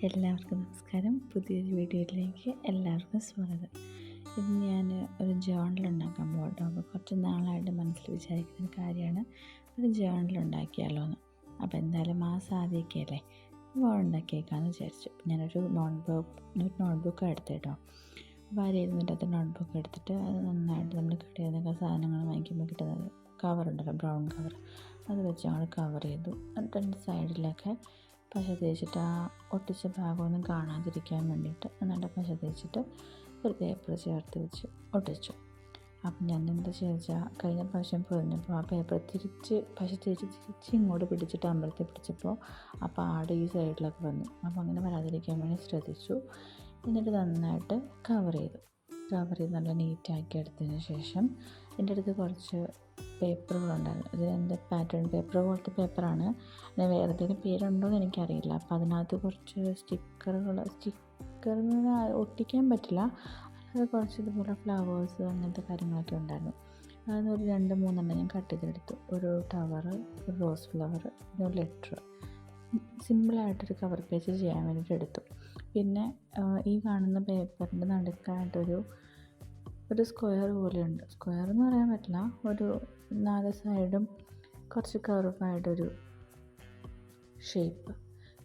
എല്ലാവർക്കും നമസ്കാരം. പുതിയൊരു വീഡിയോയിലേക്ക് എല്ലാവർക്കും സ്വാഗതം. ഇന്ന് ഞാൻ ഒരു ജേർണൽ ഉണ്ടാക്കാൻ പോകട്ടോ. അപ്പോൾ കുറച്ച് നാളായിട്ട് മനസ്സിൽ വിചാരിക്കുന്ന ഒരു കാര്യമാണ് ഒരു ജേർണൽ ഉണ്ടാക്കിയാലോ എന്ന്. അപ്പോൾ എന്തായാലും മാസം ആദ്യമൊക്കെയല്ലേ, അപ്പോൾ ഉണ്ടാക്കിയേക്കാമെന്ന് വിചാരിച്ചു. ഞാനൊരു നോട്ട്ബുക്ക് എടുത്തു കേട്ടോ. അപ്പോൾ ഇരുന്നിട്ട് നോട്ട്ബുക്ക് എടുത്തിട്ട് അത് നന്നായിട്ട് നമ്മൾ കടയിൽ നിന്നൊക്കെ സാധനങ്ങൾ വാങ്ങിക്കുമ്പോൾ കിട്ടുന്നത് കവറുണ്ടല്ലോ, ബ്രൗൺ കവർ, അത് വെച്ച് ഞങ്ങൾ കവർ ചെയ്തു. രണ്ട് സൈഡിലൊക്കെ പശ തേച്ചിട്ട് ആ ഒട്ടിച്ച ഭാഗമൊന്നും കാണാതിരിക്കാൻ വേണ്ടിയിട്ട് നന്നായിട്ട് പശ തേച്ചിട്ട് ഒരു പേപ്പർ ചേർത്ത് വെച്ച് ഒട്ടിച്ചു. അപ്പം ഞാൻ എന്താ ചോദിച്ചാൽ, കഴിഞ്ഞ പ്രാവശ്യം പൊതിഞ്ഞപ്പോൾ ആ പേപ്പർ പശ തിരിച്ച് ഇങ്ങോട്ട് പിടിച്ചിട്ട് അമ്പലത്തിൽ പിടിച്ചപ്പോൾ ആ പാട് ഈ സൈഡിലൊക്കെ വന്നു. അപ്പോൾ അങ്ങനെ വരാതിരിക്കാൻ വേണ്ടി ശ്രദ്ധിച്ചു. എന്നിട്ട് നന്നായിട്ട് കവർ ചെയ്ത് നല്ല നീറ്റാക്കി എടുത്തതിന് ശേഷം എൻ്റെ അടുത്ത് കുറച്ച് പേപ്പറുകളുണ്ടായിരുന്നു. ഇത് എൻ്റെ പാറ്റേൺ പേപ്പർ പോലത്തെ പേപ്പറാണ്. പിന്നെ വേറെ എന്തെങ്കിലും പേരുണ്ടോ എന്ന് എനിക്കറിയില്ല. അപ്പോൾ അതിനകത്ത് കുറച്ച് സ്റ്റിക്കർ ഒട്ടിക്കാൻ പറ്റില്ല, അല്ലാതെ കുറച്ച് ഇതുപോലെ ഫ്ലവേഴ്സ് അങ്ങനത്തെ കാര്യങ്ങളൊക്കെ ഉണ്ടായിരുന്നു. അതൊരു 2-3 ഞാൻ കട്ട് ചെയ്തെടുത്തു. ഒരു ടവർ, ഒരു റോസ് ഫ്ലവർ, പിന്നെ ഒരു ലെറ്റർ. സിമ്പിളായിട്ടൊരു കവർ പേജ് ചെയ്യാൻ വേണ്ടിയിട്ട് എടുത്തു. പിന്നെ ഈ കാണുന്ന പേപ്പറിൻ്റെ നടുക്കായിട്ടൊരു സ്ക്വയർ പോലെയുണ്ട്. സ്ക്വയർ എന്ന് പറയാൻ പറ്റില്ല, ഒരു 4 സൈഡും കുറച്ച് കർവായിട്ടൊരു ഷേപ്പ്.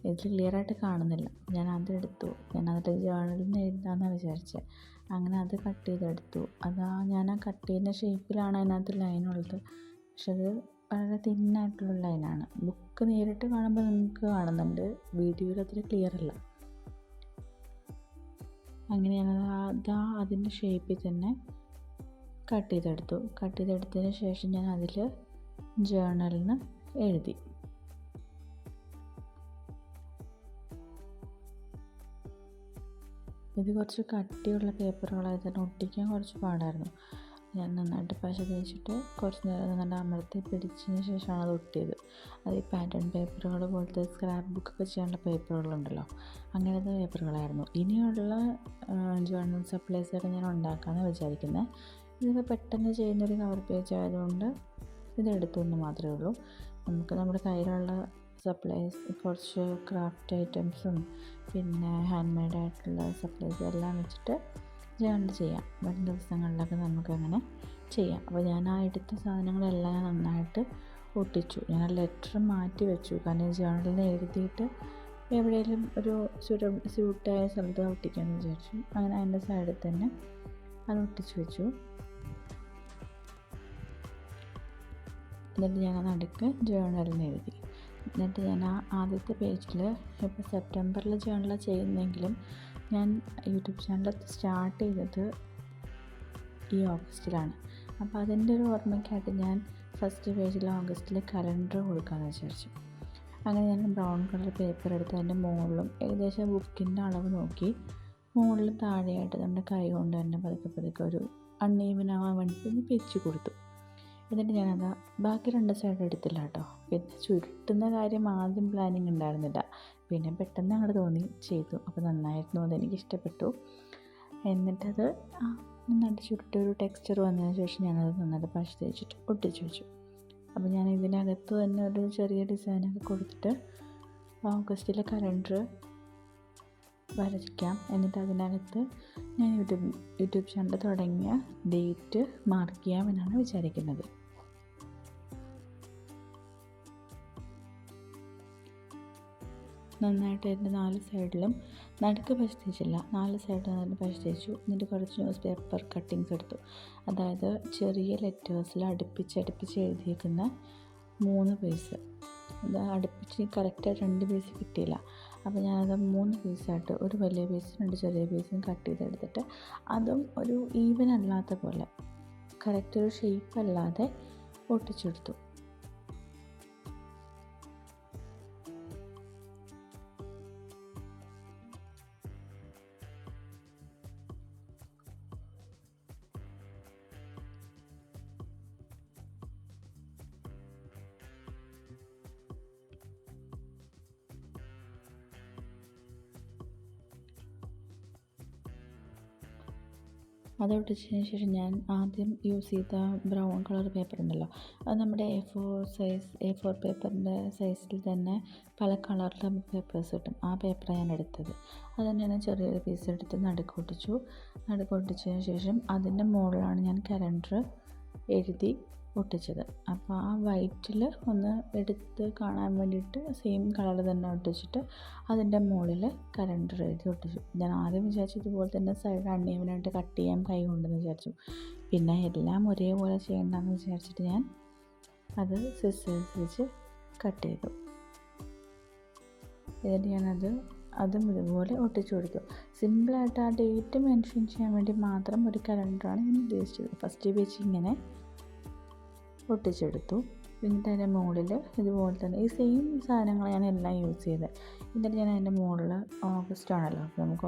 ഇത് ക്ലിയറായിട്ട് കാണുന്നില്ല. ഞാൻ അതിൻ്റെ ജേർണലിൽ നിന്ന് എഴുതാമെന്നാണ് വിചാരിച്ചത്. അങ്ങനെ അത് കട്ട് ചെയ്തെടുത്തു. ഞാൻ ആ കട്ട് ചെയ്യുന്ന ഷേപ്പിലാണ് അതിനകത്ത് ലൈനുള്ളത്. പക്ഷെ അത് വളരെ തിന്നായിട്ടുള്ള ലൈനാണ്. ബുക്ക് നേരിട്ട് കാണുമ്പോൾ നമുക്ക് കാണുന്നുണ്ട്, വീഡിയോയിൽ അത്ര ക്ലിയർ അല്ല. അങ്ങനെ ഞാനത് അതിൻ്റെ ഷേപ്പിൽ തന്നെ കട്ട് ചെയ്തെടുത്തതിന് ശേഷം ഞാൻ അതിൽ ജേർണലിന് എഴുതി. ഇത് കുറച്ച് കട്ടിയുള്ള പേപ്പറുകളായി തന്നെ ഒട്ടിക്കാൻ കുറച്ച് പാടായിരുന്നു. ഞാൻ നന്നായിട്ട് പശ തേച്ചിട്ട് കുറച്ച് നേരം നന്നായിട്ട് അമർത്തി പിടിച്ചതിന് ശേഷമാണ് അത് ഒട്ടിയത്. അത് ഈ പാറ്റേൺ പേപ്പറുകൾ പോലത്തെ സ്ക്രാപ്പ് ബുക്കൊക്കെ ചെയ്യാനുള്ള പേപ്പറുകളുണ്ടല്ലോ, അങ്ങനത്തെ പേപ്പറുകളായിരുന്നു. ഇനിയുള്ള ജേർണൽ സപ്ലൈസൊക്കെ ഞാൻ ഉണ്ടാക്കാമെന്ന് വിചാരിക്കുന്നത്. ഇതൊക്കെ പെട്ടെന്ന് ചെയ്യുന്നൊരു കവർ പേജ് ആയതുകൊണ്ട് ഇതെടുത്തു എന്ന് മാത്രമേ ഉള്ളൂ. നമുക്ക് നമ്മുടെ കയ്യിലുള്ള സപ്ലൈസ്, കുറച്ച് ക്രാഫ്റ്റ് ഐറ്റംസും പിന്നെ ഹാൻഡ് മെയ്ഡ് ആയിട്ടുള്ള സപ്ലൈസും എല്ലാം വെച്ചിട്ട് ജേർണൽ ചെയ്യാം. വരും ദിവസങ്ങളിലൊക്കെ നമുക്കങ്ങനെ ചെയ്യാം. അപ്പോൾ ഞാൻ ആ എടുത്ത സാധനങ്ങളെല്ലാം നന്നായിട്ട് ഒട്ടിച്ചു. ഞാൻ ആ ലെറ്റർ മാറ്റി വെച്ചു, കാരണം ജേർണലിൽ എഴുതിയിട്ട് എവിടെയെങ്കിലും ഒരു സ്യൂട്ടായ സ്ഥലത്ത് ഒട്ടിക്കാമെന്ന് വിചാരിച്ചു. അങ്ങനെ അതിൻ്റെ സൈഡിൽ തന്നെ അത് ഒട്ടിച്ചു വെച്ചു. എന്നിട്ട് ഞാൻ നടുക്ക് ജേർണലിൽ എഴുതി. എന്നിട്ട് ഞാൻ ആ ആദ്യത്തെ പേജിൽ, ഇപ്പോൾ സെപ്റ്റംബറിൽ ജേർണൽ ചെയ്യുന്നെങ്കിലും ഞാൻ യൂട്യൂബ് ചാനൽ സ്റ്റാർട്ട് ചെയ്തത് ഈ ഓഗസ്റ്റിലാണ്. അപ്പോൾ അതിൻ്റെ ഒരു ഓർമ്മയ്ക്കായിട്ട് ഞാൻ ഫസ്റ്റ് പേജിൽ ഓഗസ്റ്റിൽ കലണ്ടർ കൊടുക്കാമെന്ന് വിചാരിച്ചു. അങ്ങനെ ഞാൻ ബ്രൗൺ കളർ പേപ്പർ എടുത്ത് അതിൻ്റെ മുകളിലും ഏകദേശം ബുക്കിൻ്റെ അളവ് നോക്കി മുകളിലും താഴെയായിട്ട് നമ്മുടെ കൈ കൊണ്ട് തന്നെ പതുക്കെ ഒരു അൺഈവനാവാൻ വേണ്ടിയിട്ട് ഒന്ന് പിരിച്ചു കൊടുത്തു. എന്നിട്ട് ഞാനത് ബാക്കി 2 സൈഡ് എടുത്തില്ല കേട്ടോ. പിന്നെ ചുരുട്ടുന്ന കാര്യം ആദ്യം പ്ലാനിങ് ഉണ്ടായിരുന്നില്ല, പിന്നെ പെട്ടെന്ന് അങ്ങോട്ട് തോന്നി ചെയ്തു. അപ്പോൾ നന്നായിരുന്നു, അതെനിക്ക് ഇഷ്ടപ്പെട്ടു. എന്നിട്ടത് നന്നായിട്ട് ചുരുട്ടി ഒരു ടെക്സ്ചർ വന്നതിന് ശേഷം ഞാനത് നന്നായിട്ട് പശ തേച്ചിട്ട് ഒട്ടിച്ചു വെച്ചു. അപ്പോൾ ഞാൻ ഇതിനകത്ത് തന്നെ ഒരു ചെറിയ ഡിസൈനൊക്കെ കൊടുത്തിട്ട് ഓഗസ്റ്റിലെ കലണ്ടർ വരയ്ക്കാം. എന്നിട്ട് അതിനകത്ത് ഞാൻ യൂട്യൂബ് ചാനൽ തുടങ്ങിയ ഡേറ്റ് മാർക്ക് ചെയ്യാമെന്നാണ് വിചാരിക്കുന്നത്. നന്നായിട്ട് എൻ്റെ 4 സൈഡിലും നടുക്ക് പശ തേച്ചില്ല, 4 സൈഡിൽ നന്നായിട്ട് പശ തേച്ചു. എന്നിട്ട് കുറച്ച് ന്യൂസ് പേപ്പർ കട്ടിങ്സ് എടുത്തു. അതായത് ചെറിയ ലെറ്റേഴ്സിൽ അടുപ്പിച്ച് എഴുതിയേക്കുന്ന 3 പീസ്. അത് അടുപ്പിച്ച് കറക്റ്റായിട്ട് 2 പീസ് കിട്ടിയില്ല. അപ്പോൾ ഞാനത് 3 പീസായിട്ട്, ഒരു വലിയ പീസും 2 ചെറിയ പീസും കട്ട് ചെയ്തെടുത്തിട്ട് അതും ഒരു ഈവൻ അല്ലാത്ത പോലെ, കറക്റ്റ് ഒരു ഷേപ്പ് അല്ലാതെ ഒട്ടിച്ചെടുത്തു. അത് ഒട്ടിച്ചതിന് ശേഷം ഞാൻ ആദ്യം യൂസ് ചെയ്ത ബ്രൗൺ കളർ പേപ്പർ ഉണ്ടല്ലോ, അത് നമ്മുടെ A4 പേപ്പറിൻ്റെ സൈസിൽ തന്നെ പല കളറിലെ പേപ്പേഴ്സ് കിട്ടും. ആ പേപ്പറാണ് ഞാൻ എടുത്തത്. അത് തന്നെ ചെറിയൊരു പീസ് എടുത്ത് നടുക്കൊട്ടിച്ചതിന് ശേഷം അതിൻ്റെ മുകളിലാണ് ഞാൻ കലണ്ടർ എഴുതി ഒട്ടിച്ചത്. അപ്പോൾ ആ വൈറ്റിൽ ഒന്ന് എടുത്ത് കാണാൻ വേണ്ടിയിട്ട് സെയിം കളർ തന്നെ ഒട്ടിച്ചിട്ട് അതിൻ്റെ മുകളിൽ കലണ്ടർ എഴുതി ഒട്ടിച്ചു. ഞാൻ ആദ്യം വിചാരിച്ചു ഇതുപോലെ തന്നെ സൈഡ് അൺഈവനായിട്ട് കട്ട് ചെയ്യാൻ കൈ കൊണ്ടെന്ന് വിചാരിച്ചു. പിന്നെ എല്ലാം ഒരേപോലെ ചെയ്യണ്ടെന്ന് വിചാരിച്ചിട്ട് ഞാൻ അത് സിസേഴ്സ് വെച്ച് കട്ട് ചെയ്തു. എന്നിട്ട് ഞാനത് അതും ഇതുപോലെ ഒട്ടിച്ചു കൊടുത്തു. സിമ്പിളായിട്ട് ആ ഡേറ്റ് മെൻഷൻ ചെയ്യാൻ വേണ്ടി മാത്രം ഒരു കലണ്ടറാണ് ഞാൻ ഉദ്ദേശിച്ചത്. ഫസ്റ്റ് പേജ് ഇങ്ങനെ ഒട്ടിച്ചെടുത്തു. എന്നിട്ട് അതിൻ്റെ മുകളിൽ ഇതുപോലെ തന്നെ ഈ സെയിം സാധനങ്ങൾ ഞാൻ എല്ലാം യൂസ് ചെയ്തത്. എന്നിട്ട് ഞാൻ അതിൻ്റെ മുകളിൽ ഓഗസ്റ്റ് ആണല്ലോ, അപ്പോൾ നമുക്ക്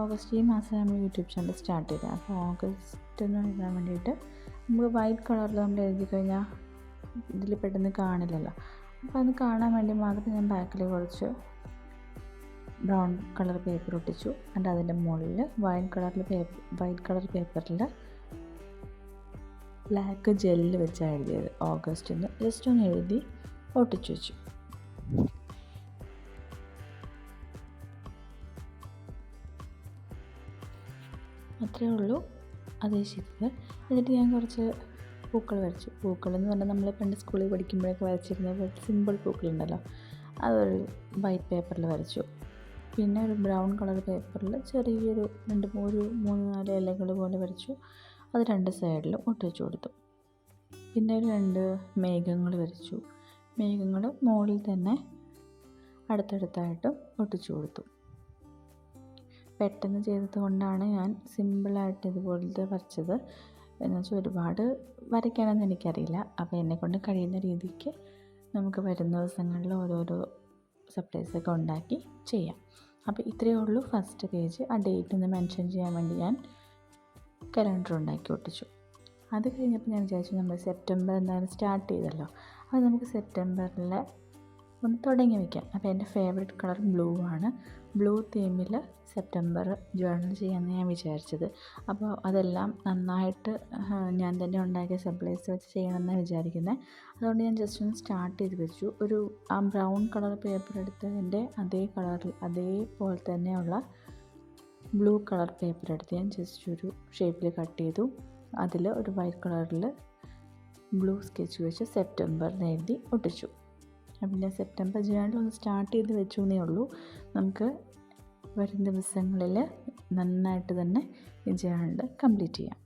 ഓഗസ്റ്റ് ഈ മാസം നമ്മൾ യൂട്യൂബ് ചാനൽ സ്റ്റാർട്ട് ചെയ്തത്. അപ്പോൾ ഓഗസ്റ്റ് എന്ന് എഴുതാൻ വേണ്ടിയിട്ട് നമുക്ക് വൈറ്റ് കളറിൽ നമ്മൾ എഴുതി കഴിഞ്ഞാൽ ഇതിൽ പെട്ടെന്ന് കാണില്ലല്ലോ. അപ്പോൾ അത് കാണാൻ വേണ്ടി മാത്രം ഞാൻ ബാക്കിൽ കുറച്ച് ബ്രൗൺ കളർ പേപ്പർ ഒട്ടിച്ചു. എന്നിട്ട് അതിൻ്റെ മുകളിൽ വൈറ്റ് കളർ പേപ്പറിൽ ബ്ലാക്ക് ജെല്ല് വെച്ചാണ് എഴുതിയത്. ഓഗസ്റ്റ് എന്ന് ജസ്റ്റ് ഒന്ന് എഴുതി ഒട്ടിച്ചു വെച്ചു. അത്രയേ ഉള്ളൂ അതേ ചെയ്തത്. എന്നിട്ട് ഞാൻ കുറച്ച് പൂക്കൾ വരച്ചു. പൂക്കളെന്ന് പറഞ്ഞാൽ നമ്മൾ പണ്ട് സ്കൂളിൽ പഠിക്കുമ്പോഴൊക്കെ വരച്ചിരുന്ന സിമ്പിൾ പൂക്കളുണ്ടല്ലോ, അതൊരു വൈറ്റ് പേപ്പറിൽ വരച്ചു. പിന്നെ ഒരു ബ്രൗൺ കളർ പേപ്പറിൽ ചെറിയൊരു 3-4 ഇലകൾ പോലെ വരച്ചു. അത് 2 സൈഡിലും ഒട്ടിച്ചു കൊടുത്തു. പിന്നെ ഒരു 2 മേഘങ്ങൾ വരച്ചു. മേഘങ്ങൾ മുകളിൽ തന്നെ അടുത്തടുത്തായിട്ടും ഒട്ടിച്ചു കൊടുത്തു. പെട്ടെന്ന് ചെയ്തത് കൊണ്ടാണ് ഞാൻ സിമ്പിളായിട്ട് ഇതുപോലത്തെ വരച്ചത്. എന്നുവെച്ചാൽ ഒരുപാട് വരയ്ക്കാനൊന്നും എനിക്കറിയില്ല. അപ്പോൾ എന്നെക്കൊണ്ട് കഴിയുന്ന രീതിക്ക് നമുക്ക് വരുന്ന ദിവസങ്ങളിൽ ഓരോരോ സർപ്രൈസൊക്കെ ഉണ്ടാക്കി ചെയ്യാം. അപ്പോൾ ഇത്രയേ ഉള്ളൂ ഫസ്റ്റ് പേജ്. ആ ഡേറ്റ് ഒന്ന് മെൻഷൻ ചെയ്യാൻ വേണ്ടി ഞാൻ കലണ്ടർ ഉണ്ടാക്കി ഒട്ടിച്ചു. അത് കഴിഞ്ഞപ്പോൾ ഞാൻ വിചാരിച്ചു നമ്മൾ സെപ്റ്റംബർ എന്തായാലും സ്റ്റാർട്ട് ചെയ്തല്ലോ, അത് നമുക്ക് സെപ്റ്റംബറിൽ ഒന്ന് തുടങ്ങി വയ്ക്കാം. അപ്പോൾ എൻ്റെ ഫേവറേറ്റ് കളർ ബ്ലൂ ആണ്. ബ്ലൂ തീമിൽ സെപ്റ്റംബർ ജേർണൽ ചെയ്യാമെന്ന് ഞാൻ വിചാരിച്ചത്. അപ്പോൾ അതെല്ലാം നന്നായിട്ട് ഞാൻ തന്നെ ഉണ്ടാക്കിയ സർപ്രൈസ് വെച്ച് ചെയ്യണമെന്നാണ് വിചാരിക്കുന്നത്. അതുകൊണ്ട് ഞാൻ ജസ്റ്റ് ഒന്ന് സ്റ്റാർട്ട് ചെയ്ത് വെച്ചു. ആ ബ്രൗൺ കളർ പേപ്പർ എടുത്തതിൻ്റെ അതേ കളറിൽ അതേപോലെ തന്നെയുള്ള ബ്ലൂ കളർ പേപ്പർ എടുത്ത് ഞാൻ ജസ്റ്റ് ഒരു ഷേപ്പിൽ കട്ട് ചെയ്തു. അതിൽ ഒരു വൈറ്റ് കളറിൽ ബ്ലൂ സ്കെച്ച് വെച്ച് സെപ്റ്റംബർ എന്ന് എഴുതി ഒട്ടിച്ചു. പിന്നെ സെപ്റ്റംബർ ജേർണൽ ഒന്ന് സ്റ്റാർട്ട് ചെയ്ത് വെച്ചു എന്നേ ഉള്ളൂ. നമുക്ക് വരും ദിവസങ്ങളിൽ നന്നായിട്ട് തന്നെ ഈ ജേർണൽ കംപ്ലീറ്റ് ചെയ്യാം.